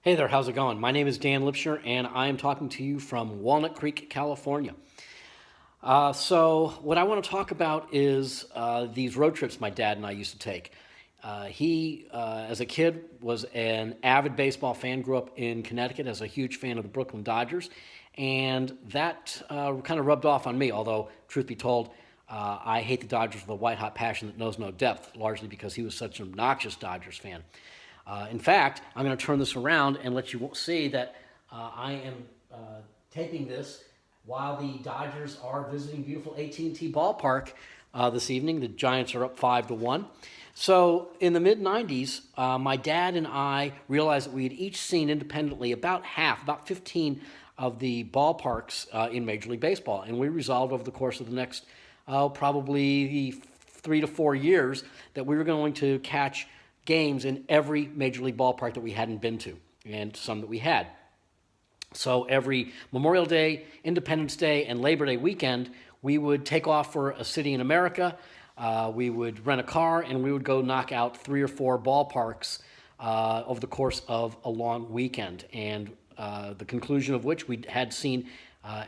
Hey there, how's it going? My name is Dan Lipscher, and I am talking to you from Walnut Creek, California. What I want to talk about is these road trips my dad and I used to take. As a kid, was an avid baseball fan, grew up in Connecticut as a huge fan of the Brooklyn Dodgers, and that kind of rubbed off on me, although, truth be told, I hate the Dodgers with a white hot passion that knows no depth, largely because he was such an obnoxious Dodgers fan. In fact, I'm going to turn this around and let you see that I am taping this while the Dodgers are visiting beautiful AT&T Ballpark this evening. The Giants are up 5-1. So in the mid 90s, my dad and I realized that we had each seen independently about 15 of the ballparks in Major League Baseball. And we resolved over the course of the next probably 3 to 4 years that we were going to catch games in every Major League ballpark that we hadn't been to, and some that we had. So every Memorial Day, Independence Day, and Labor Day weekend, we would take off for a city in America. We would rent a car, and we would go knock out 3 or 4 ballparks over the course of a long weekend. And the conclusion of which we had seen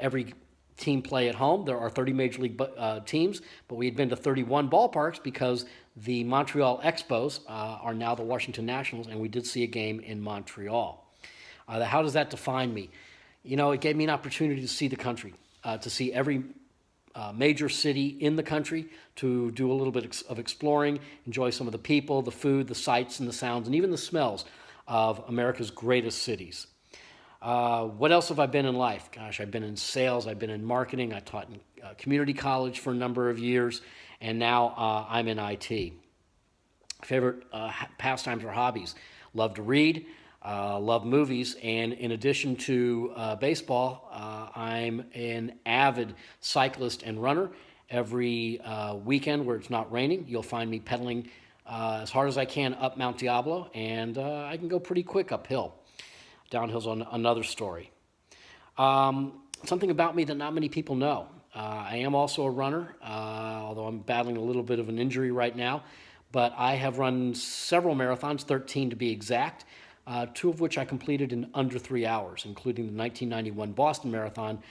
every team play at home. There are 30 Major League teams, but we had been to 31 ballparks because the Montreal Expos are now the Washington Nationals, and we did see a game in Montreal. How does that define me? You know, it gave me an opportunity to see the country, to see every major city in the country, to do a little bit of exploring, enjoy some of the people, the food, the sights and the sounds, and even the smells of America's greatest cities. What else have I been in life? Gosh, I've been in sales, I've been in marketing, I taught in community college for a number of years, and now I'm in IT. Favorite pastimes or hobbies? Love to read, love movies, and in addition to baseball, I'm an avid cyclist and runner. Every weekend where it's not raining, you'll find me pedaling as hard as I can up Mount Diablo, and I can go pretty quick uphill. Downhill's on another story. Something about me that not many people know. I am also a runner, although I'm battling a little bit of an injury right now. But I have run several marathons, 13 to be exact, 2 of which I completed in under 3 hours, including the 1991 Boston Marathon,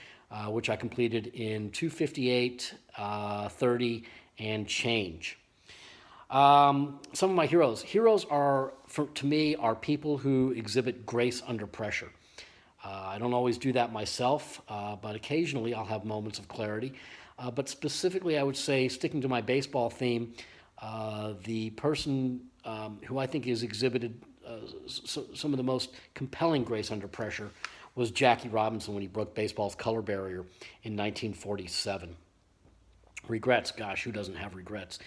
which I completed in 2:58, 30, and change. Some of my heroes. Heroes to me, are people who exhibit grace under pressure. I don't always do that myself, but occasionally I'll have moments of clarity. But specifically, I would say, sticking to my baseball theme, the person who I think has exhibited some of the most compelling grace under pressure was Jackie Robinson when he broke baseball's color barrier in 1947. Regrets, gosh, who doesn't have regrets?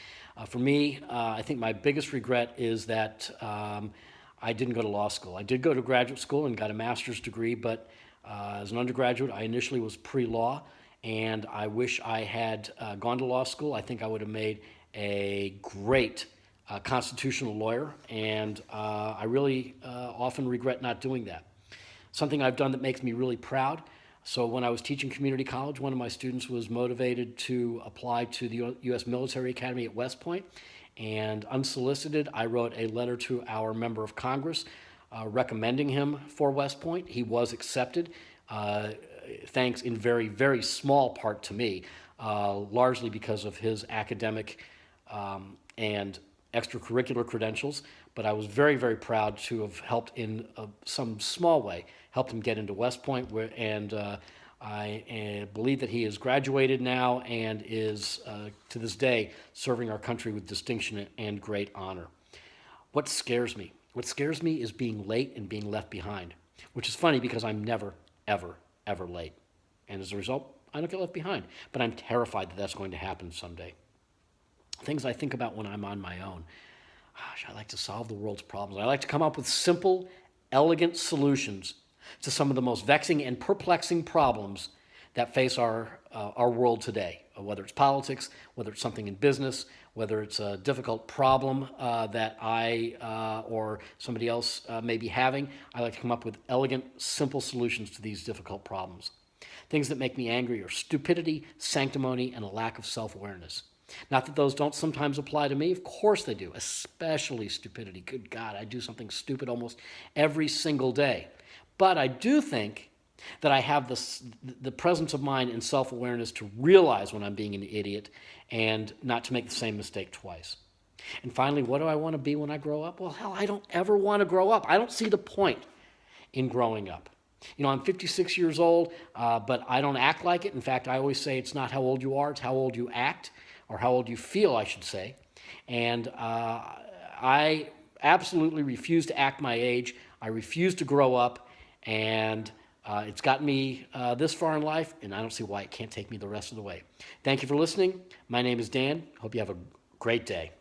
For me, I think my biggest regret is that I didn't go to law school. I did go to graduate school and got a master's degree, but as an undergraduate, I initially was pre-law, and I wish I had gone to law school. I think I would have made a great constitutional lawyer, and I really often regret not doing that. Something I've done that makes me really proud. So when I was teaching community college, one of my students was motivated to apply to the U.S. Military Academy at West Point, and unsolicited, I wrote a letter to our member of Congress recommending him for West Point. He was accepted, thanks in very, very small part to me, largely because of his academic and extracurricular credentials, but I was very, very proud to have helped in some small way, helped him get into West Point, and I believe that he has graduated now and is, to this day, serving our country with distinction and great honor. What scares me? What scares me is being late and being left behind, which is funny because I'm never, ever, ever late. And as a result, I don't get left behind, but I'm terrified that that's going to happen someday. Things I think about when I'm on my own. Gosh, I like to solve the world's problems. I like to come up with simple, elegant solutions to some of the most vexing and perplexing problems that face our world today, whether it's politics, whether it's something in business, whether it's a difficult problem that I or somebody else may be having. I like to come up with elegant, simple solutions to these difficult problems. Things that make me angry are stupidity, sanctimony, and a lack of self-awareness. Not that those don't sometimes apply to me. Of course they do, especially stupidity. Good God, I do something stupid almost every single day. But I do think that I have the presence of mind and self-awareness to realize when I'm being an idiot and not to make the same mistake twice. And finally, what do I want to be when I grow up? Well, hell, I don't ever want to grow up. I don't see the point in growing up. I'm 56 years old, but I don't act like it. In fact, I always say it's not how old you are, it's how old you act, or how old you feel, I should say. And I absolutely refuse to act my age. I refuse to grow up, and it's gotten me this far in life, and I don't see why it can't take me the rest of the way. Thank you for listening. My name is Dan. Hope you have a great day.